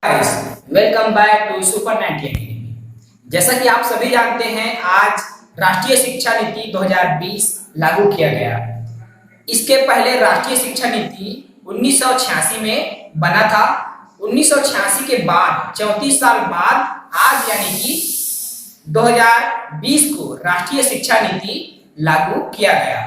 Welcome back to super 90 academy. जैसा कि आप सभी जानते हैं, आज राष्ट्रीय शिक्षा नीति 2020 लागू किया गया। इसके पहले राष्ट्रीय शिक्षा नीति 1986 में बना था। 1986 के बाद 34 साल बाद आज यानी कि 2020 को राष्ट्रीय शिक्षा नीति लागू किया गया।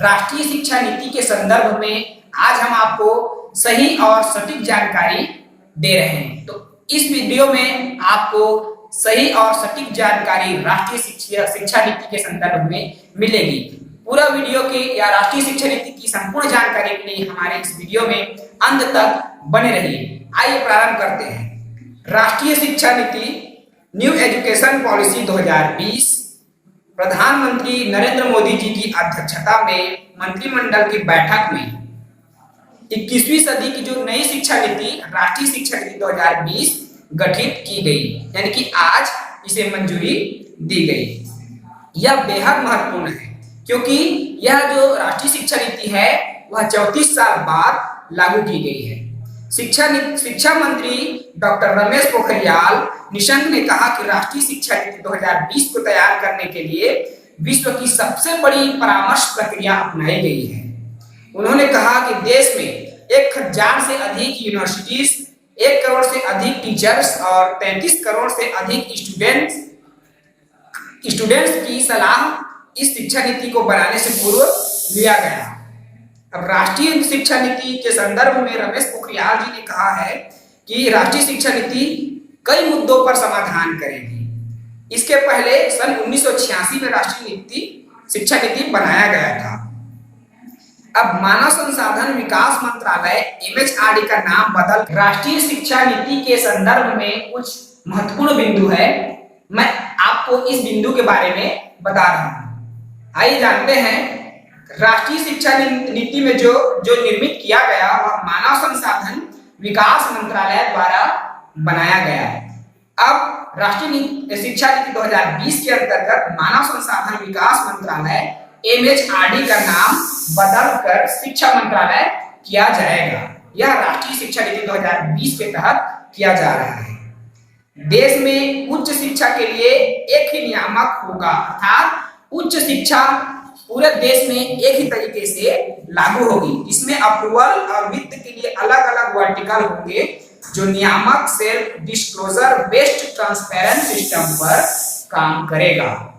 राष्ट्रीय शिक्षा नीति के संदर्भ में आज हम आपको सही और सटीक जानकारी दे रहे हैं। तो इस वीडियो में आपको सही और सटीक जानकारी राष्ट्रीय शिक्षा नीति के संदर्भ में मिलेगी। पूरा वीडियो के या राष्ट्रीय शिक्षा नीति की संपूर्ण जानकारी के लिए हमारे इस वीडियो में अंत तक बने रहिए। आइए प्रारंभ करते हैं। राष्ट्रीय शिक्षा नीति न्यू एजुकेशन पॉलिसी 2020 प्रधानमंत्री नरेंद्र मोदी जी की अध्यक्षता में मंत्रिमंडल की बैठक में 21वीं सदी की जो नई शिक्षा नीति राष्ट्रीय शिक्षा नीति 2020 गठित की गई, यानी कि आज इसे मंजूरी दी गई। यह बेहद महत्वपूर्ण है क्योंकि यह जो राष्ट्रीय शिक्षा नीति है वह 34 साल बाद लागू की गई है। शिक्षा मंत्री डॉक्टर रमेश पोखरियाल निशंक ने कहा कि राष्ट्रीय शिक्षा नीति 2020 को तैयार करने के लिए विश्व की सबसे बड़ी परामर्श प्रक्रिया अपनाई गई है। उन्होंने कहा कि देश में 1000 से अधिक यूनिवर्सिटीज, 1 करोड़ से अधिक टीचर्स और 33 करोड़ से अधिक स्टूडेंट्स की सलाह इस शिक्षा नीति को बनाने से पूर्व लिया गया। अब राष्ट्रीय शिक्षा नीति के संदर्भ में रमेश पोखरियाल जी ने कहा है कि राष्ट्रीय शिक्षा नीति कई मुद्दों पर समाधान करेगी। इसके पहले सन 1986 में राष्ट्रीय शिक्षा नीति बनाया गया था। अब मानव संसाधन विकास मंत्रालय MHRD का नाम बदल राष्ट्रीय शिक्षा नीति के संदर्भ में कुछ महत्वपूर्ण बिंदु है। मैं आपको इस बिंदु के बारे में बता रहा हूं। आइए जानते हैं। राष्ट्रीय शिक्षा नीति में जो निर्मित किया गया वह मानव संसाधन विकास मंत्रालय द्वारा बनाया गया है। अब राष्ट्रीय शिक्षा नीति 2020 के अंतर्गत मानव संसाधन विकास मंत्रालय MHRD का नाम बदलकर शिक्षा मंत्रालय किया जाएगा। यह राष्ट्रीय शिक्षा नीति 2020 के तहत किया जा रहा है। देश में उच्च शिक्षा के लिए एक ही नियामक होगा, अर्थात उच्च शिक्षा पूरे देश में एक ही तरीके से लागू होगी। इसमें अप्रूवल और वित्त के लिए अलग अलग वर्टिकल होंगे जो नियामक self disclosure based transparent system पर काम करेगा।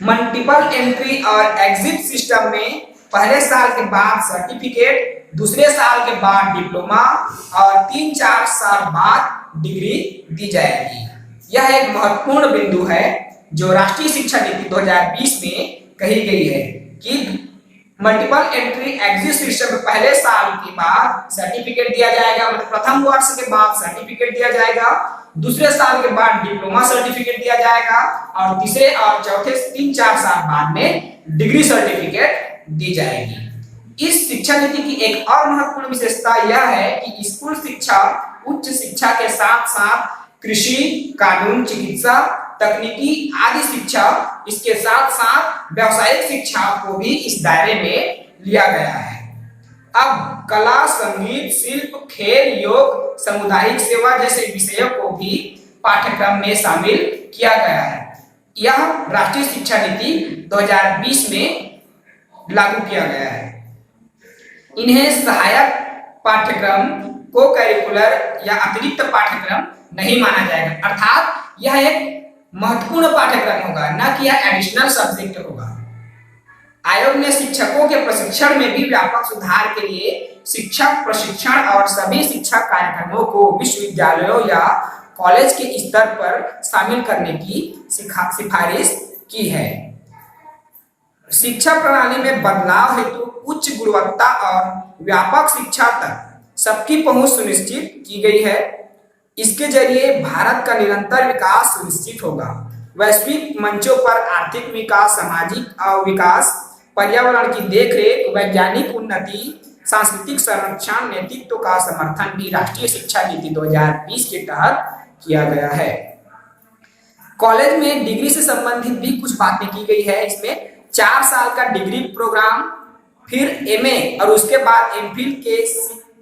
मल्टीपल एंट्री और एग्जिट सिस्टम में पहले साल के बाद सर्टिफिकेट, दूसरे साल के बाद डिप्लोमा और 3-4 साल बाद डिग्री दी जाएगी। यह एक महत्वपूर्ण बिंदु है जो राष्ट्रीय शिक्षा नीति 2020 में कही गई है कि मल्टीपल एंट्री एग्जिट सिस्टम में पहले साल के बाद सर्टिफिकेट दिया जाएगा, मतलब प्रथम वर्ष के बाद सर्टिफिकेट दिया जाएगा, दूसरे साल के बाद डिप्लोमा सर्टिफिकेट दिया जाएगा और तीसरे और चौथे 3-4 साल बाद में डिग्री सर्टिफिकेट दी जाएगी। इस शिक्षा नीति की एक और महत्वपूर्ण विशेषता यह है कि स्कूल शिक्षा, उच्च शिक्षा के साथ साथ कृषि, कानून, चिकित्सा, तकनीकी आदि शिक्षा, इसके साथ साथ व्यावसायिक शिक्षा को भी इस दायरे में लिया गया है। अब कला, संगीत, शिल्प, खेल, योग, सामुदायिक सेवा जैसे विषयों को भी पाठ्यक्रम में शामिल किया गया है। यह राष्ट्रीय शिक्षा नीति 2020 में लागू किया गया है। इन्हें सहायक पाठ्यक्रम, को करिकुलर या अतिरिक्त पाठ्यक्रम नहीं माना जाएगा, अर्थात यह एक महत्वपूर्ण पाठ्यक्रम होगा, न कि यह एडिशनल सब्जेक्ट होगा। आयोग ने शिक्षकों के प्रशिक्षण में भी व्यापक सुधार के लिए शिक्षक प्रशिक्षण और सभी शिक्षा कार्यक्रमों को विश्वविद्यालयों या कॉलेज के स्तर पर शामिल करने की सिफारिश की है। शिक्षा प्रणाली में बदलाव हेतु उच्च गुणवत्ता और व्यापक शिक्षा तक सबकी पहुंच सुनिश्चित की गई है। इसके जरिए भारत का निरंतर विकास सुनिश्चित होगा। वैश्विक मंचों पर आर्थिक विकास, सामाजिक विकास, पर्यावरण की देखरेख, वैज्ञानिक उन्नति, सांस्कृतिक संरक्षण, नेतृत्व का समर्थन भी राष्ट्रीय शिक्षा नीति 2020 के तहत किया गया है। कॉलेज में डिग्री से संबंधित भी कुछ बातें की गई है। इसमें 4 साल का डिग्री प्रोग्राम, फिर MA और उसके बाद MPhil के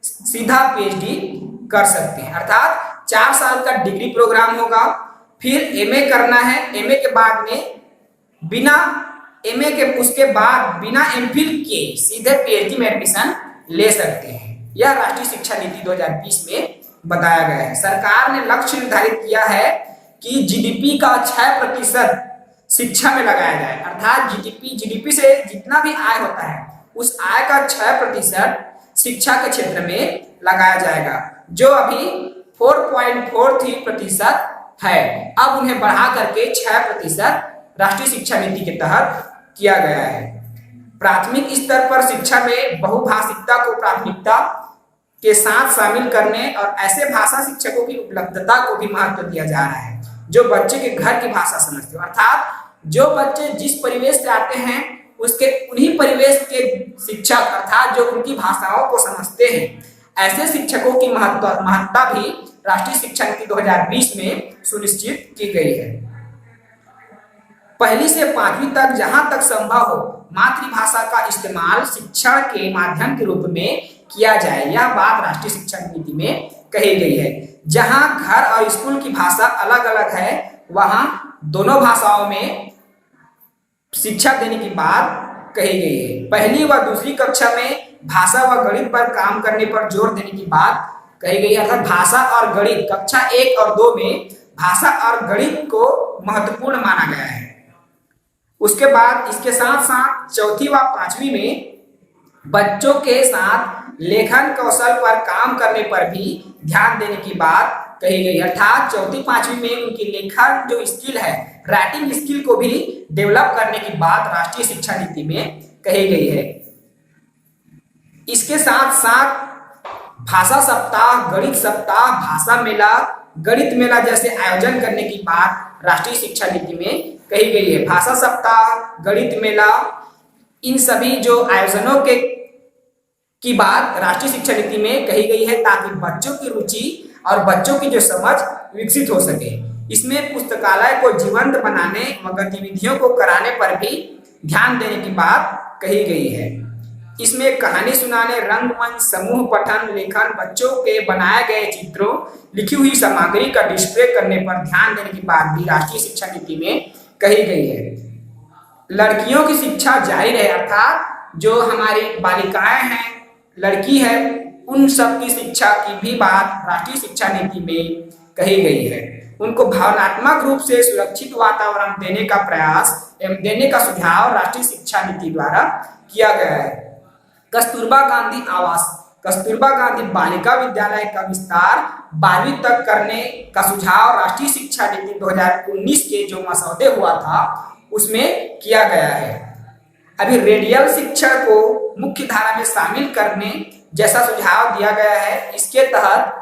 सीधा PhD कर सकते हैं, अर्थात 4 साल का डिग्री प्रोग्राम होगा। फिर एमए करना है, एमए के बाद में बिना एमए के उसके बाद बिना एमफिल के सीधे पीएचडी में एडमिशन ले सकते हैं। यह राष्ट्रीय शिक्षा नीति 2020 में बताया गया है। सरकार ने लक्ष्य निर्धारित किया है कि जीडीपी का 6% शिक्षा में लगाया जाए, अर्थात जीडीपी से जितना भी आय होता है उस आय का 6% शिक्षा के क्षेत्र में लगाया जाएगा, जो अभी 4.43% है। अब उन्हें बढ़ा करके 6% राष्ट्रीय शिक्षा नीति के तहत किया गया है। प्राथमिक स्तर पर शिक्षा में बहुभाषिकता को प्राथमिकता के साथ शामिल करने और ऐसे भाषा शिक्षकों की उपलब्धता को भी महत्व दिया जा रहा है जो बच्चे के घर की भाषा समझते हो, अर्थात जो बच्चे जिस परिवेश से आते हैं उसके उन्हीं परिवेश के शिक्षक अर्थात जो उनकी भाषाओं को समझते हैं, ऐसे शिक्षकों की महत्ता भी राष्ट्रीय शिक्षा नीति 2020 में सुनिश्चित की गई है। 1ली से 5वीं तक जहां तक संभव हो मातृभाषा का इस्तेमाल शिक्षण के माध्यम के रूप में किया जाए, यह बात राष्ट्रीय शिक्षा नीति में कही गई है। जहां घर और स्कूल की भाषा अलग अलग है वहां दोनों भाषाओं में शिक्षा देने की बात कही गई है। 1ली व 2री कक्षा में भाषा व गणित पर काम करने पर जोर देने की बात कही गई है, अर्थात भाषा और गणित कक्षा 1 और 2 में भाषा और गणित को महत्वपूर्ण माना गया है। उसके बाद इसके साथ साथ 4ठी व 5वीं में बच्चों के साथ लेखन कौशल पर काम करने पर भी ध्यान देने की बात कही गई, अर्थात 4ठी 5वीं में उनकी लेखन जो स्किल है, राइटिंग स्किल को भी डेवलप करने की बात राष्ट्रीय शिक्षा नीति में कही गई है। इसके साथ साथ भाषा सप्ताह, गणित सप्ताह, भाषा मेला, गणित मेला जैसे आयोजन करने की बात राष्ट्रीय शिक्षा नीति में कही गई है। भाषा सप्ताह, गणित मेला, इन सभी जो आयोजनों की बात राष्ट्रीय शिक्षा नीति में कही गई है ताकि बच्चों की रुचि और बच्चों की जो समझ विकसित हो सके। इसमें पुस्तकालय को जीवंत बनाने व गतिविधियों को कराने पर भी ध्यान देने की बात कही गई है। इसमें कहानी सुनाने, रंगमंच, समूह पठन, लेखन, बच्चों के बनाए गए चित्रों, लिखी हुई सामग्री का डिस्प्ले करने पर ध्यान देने की बात भी राष्ट्रीय शिक्षा नीति में कही गई है। लड़कियों की शिक्षा जारी रहे, अर्थात जो हमारी बालिकाएं हैं, लड़की है, उन सब की शिक्षा की भी बात राष्ट्रीय शिक्षा नीति में कही गई है। उनको भावनात्मक रूप से सुरक्षित वातावरण देने का प्रयास एवं देने का सुझाव राष्ट्रीय शिक्षा नीति द्वारा किया गया है। कस्तूरबा गांधी आवास, कस्तूरबा गांधी बालिका विद्यालय का विस्तार 12वीं तक करने का सुझाव राष्ट्रीय शिक्षा नीति 2019 के जो मसौदे हुआ था उसमें किया गया है। अभी रेडियल शिक्षा को मुख्य धारा में शामिल करने जैसा सुझाव दिया गया है। इसके तहत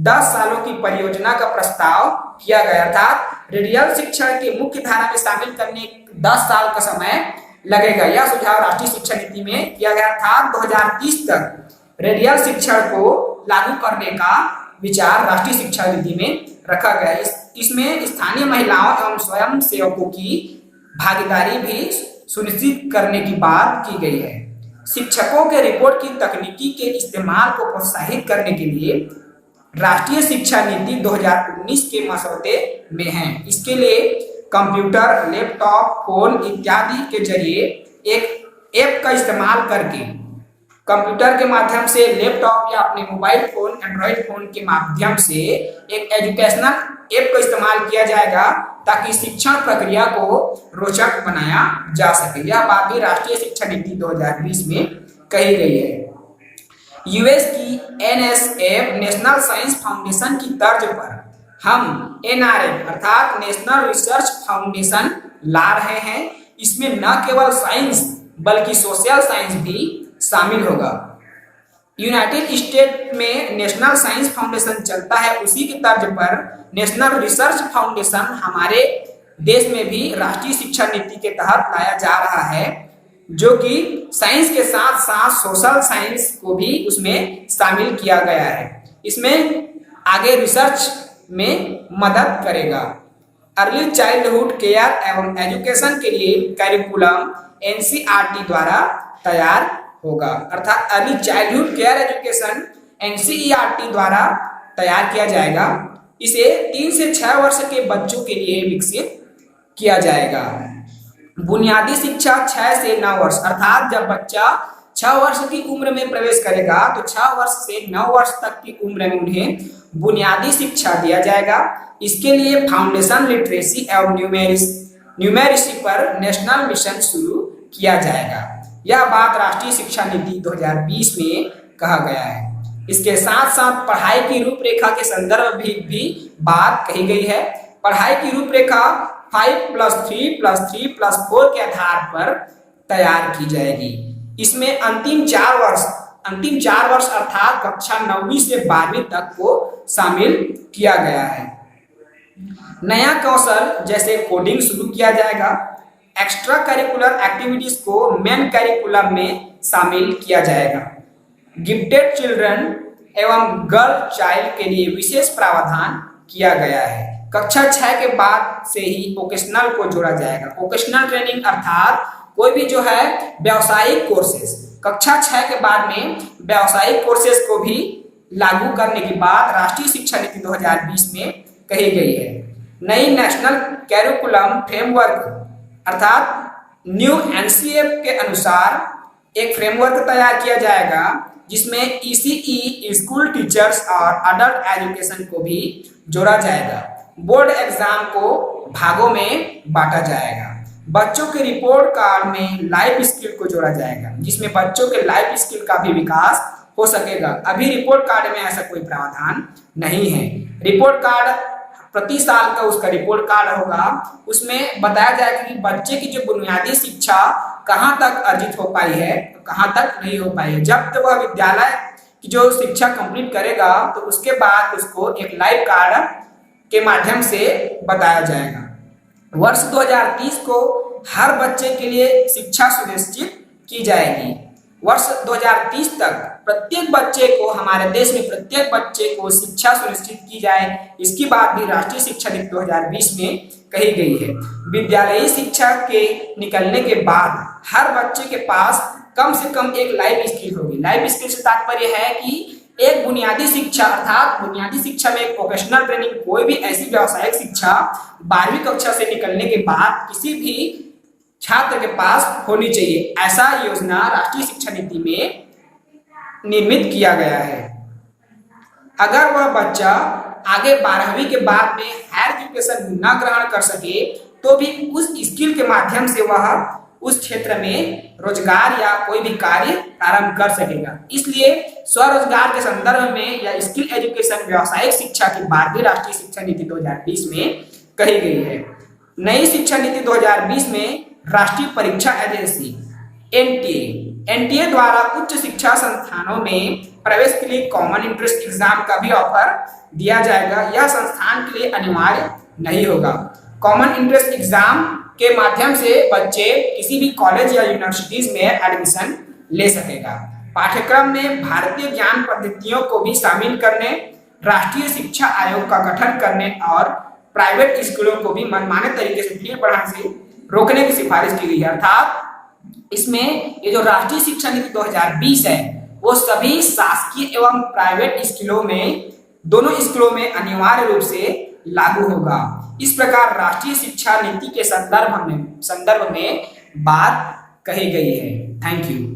10 सालों की परियोजना का प्रस्ताव किया गया था। रेडियल शिक्षा के मुख्य धारा में शामिल करने 10 साल का समय लगेगा। यह सुझाव राष्ट्रीय शिक्षा नीति में किया गया था। 2030 तक रेडियल शिक्षा को लागू करने का विचार राष्ट्रीय शिक्षा नीति में रखा गया है। इसमें स्थानीय महिलाओं एवं स्वयं सेवकों की भागीदारी भी सुनिश्चित करने की बात की गई है। शिक्षकों के रिपोर्ट की तकनीकी के इस्तेमाल को प्रोत्साहित करने के लिए राष्ट्रीय शिक्षा नीति 2019 के मसौदे में है। इसके लिए कंप्यूटर, लैपटॉप, फोन इत्यादि के जरिए एक ऐप का इस्तेमाल करके कंप्यूटर के माध्यम से, लैपटॉप या अपने मोबाइल फोन, एंड्रॉइड फोन के माध्यम से एक एजुकेशनल ऐप का इस्तेमाल किया जाएगा ताकि शिक्षण प्रक्रिया को रोचक बनाया जा सके। यह बात भी राष्ट्रीय शिक्षा नीति 2020 में कही गई है। यूएस की एनएसएफ नेशनल साइंस फाउंडेशन की तर्ज पर हम एनआरएफ अर्थात नेशनल रिसर्च फाउंडेशन ला रहे हैं। इसमें न केवल साइंस बल्कि सोशल साइंस भी शामिल होगा। यूनाइटेड स्टेट में नेशनल साइंस फाउंडेशन चलता है, उसी की तर्ज पर नेशनल रिसर्च फाउंडेशन हमारे देश में भी राष्ट्रीय शिक्षा नीति के तहत लाया जा रहा है, जो कि साइंस के साथ साथ सोशल साइंस को भी उसमें शामिल किया गया है। इसमें आगे रिसर्च में मदद करेगा। अर्ली चाइल्डहुड केयर एवं एजुकेशन के लिए कैरिकुलम एनसीईआरटी द्वारा तैयार होगा, अर्थात early childhood care education NCERT द्वारा तैयार किया जाएगा। इसे 3 से 6 वर्ष के बच्चों के लिए विकसित किया जाएगा। बुनियादी शिक्षा 6 से 9 वर्ष, अर्थात जब बच्चा 6 वर्ष की उम्र में प्रवेश करेगा तो 6 वर्ष से 9 वर्ष तक की उम्र में उन्हें बुनियादी शिक्षा दिया जाएगा। इसके लिए फाउंडेशन लिटरेसी एवं न्यूमेरिसी पर नेशनल मिशन शुरू किया जाएगा। यह बात राष्ट्रीय शिक्षा नीति 2020 में कहा गया है। इसके साथ साथ पढ़ाई की रूपरेखा के संदर्भ भी बात कही गई है। पढ़ाई की रूपरेखा 5+3+3+4 के आधार पर तैयार की जाएगी। इसमें अंतिम 4 वर्ष अर्थात कक्षा 9वीं से 12वीं तक को शामिल किया गया है। नया कौशल जैसे कोडिंग शुरू किया जाएगा। एक्स्ट्रा करिकुलर एक्टिविटीज को मेन करिकुलम में शामिल किया जाएगा। गिफ्टेड चिल्ड्रन एवं गर्ल चाइल्ड के लिए विशेष प्रावधान किया गया है। कक्षा 6 के बाद से ही वोकेशनल को जोड़ा जाएगा। वोकेशनल ट्रेनिंग अर्थात कोई भी जो है व्यावसायिक कोर्सेज, कक्षा 6 के बाद में व्यावसायिक कोर्सेज को भी लागू करने की बात राष्ट्रीय शिक्षा नीति 2020 में कही गई है। नई नेशनल कैरिकुलम फ्रेमवर्क अर्थात न्यू एनसीएफ के अनुसार एक फ्रेमवर्क तैयार किया जाएगा जिसमें ईसीई, स्कूल टीचर्स और अडल्ट एजुकेशन को भी जोड़ा जाएगा। बोर्ड एग्जाम को भागों में बांटा जाएगा। बच्चों के रिपोर्ट कार्ड में लाइफ स्किल को जोड़ा जाएगा जिसमें बच्चों के लाइफ स्किल का भी विकास हो सकेगा। अभी रिपोर्ट कार्ड में ऐसा कोई प्रावधान नहीं है। रिपोर्ट कार्ड प्रति साल का उसका रिपोर्ट कार्ड होगा, उसमें बताया जाएगा कि बच्चे की जो बुनियादी शिक्षा कहाँ तक अर्जित हो पाई है, कहाँ तक नहीं हो पाई है। जब तक वह विद्यालय की जो शिक्षा कंप्लीट करेगा तो उसके बाद उसको एक लाइव कार्ड के माध्यम से बताया जाएगा। वर्ष 2030 को हर बच्चे के लिए शिक्षा सुनिश्चित की जाएगी। वर्ष 2030 तक प्रत्येक बच्चे को, हमारे देश में प्रत्येक बच्चे को शिक्षा सुनिश्चित की जाए, इसकी बात भी राष्ट्रीय शिक्षा नीति 2020 में कही गई है। विद्यालयी शिक्षा के निकलने के बाद हर बच्चे के पास कम से कम एक लाइफ स्किल होगी। लाइफ स्किल से तात्पर्य है कि एक बुनियादी शिक्षा, अर्थात बुनियादी शिक्षा में एक प्रोफेशनल ट्रेनिंग, कोई भी ऐसी व्यावसायिक शिक्षा 12वीं कक्षा से निकलने के बाद किसी भी छात्र के पास होनी चाहिए। ऐसा योजना राष्ट्रीय शिक्षा नीति में निर्मित किया गया है। अगर वह बच्चा आगे 12वीं के बाद में हायर एजुकेशन न ग्रहण कर सके तो भी उस स्किल के माध्यम से वह उस क्षेत्र में रोजगार या कोई भी कार्य प्रारंभ कर सकेगा। इसलिए स्वरोजगार के संदर्भ में या स्किल एजुकेशन, व्यावसायिक शिक्षा की बात भी राष्ट्रीय शिक्षा नीति 2020 में कही गई है। नई शिक्षा नीति 2020 में राष्ट्रीय परीक्षा एजेंसी एनटीए द्वारा उच्च शिक्षा संस्थानों में प्रवेश के लिए कॉमन इंट्रेंस एग्जाम का भी ऑफर दिया जाएगा। यह संस्थान के लिए अनिवार्य नहीं होगा। कॉमन इंट्रेंस एग्जाम के माध्यम से बच्चे किसी भी कॉलेज या यूनिवर्सिटीज में एडमिशन ले सकेगा। पाठ्यक्रम में भारतीय ज्ञान पद्धतियों को भी शामिल करने, राष्ट्रीय शिक्षा आयोग का गठन करने और प्राइवेट स्कूलों को भी मनमाने तरीके से फीस बढ़ाने से रोकने की सिफारिश की गई है। अर्थात इसमें ये जो राष्ट्रीय शिक्षा नीति 2020 है वो सभी शासकीय एवं प्राइवेट स्कूलों में, दोनों स्कूलों में अनिवार्य रूप से लागू होगा। इस प्रकार राष्ट्रीय शिक्षा नीति के संदर्भ में बात कही गई है। Thank you.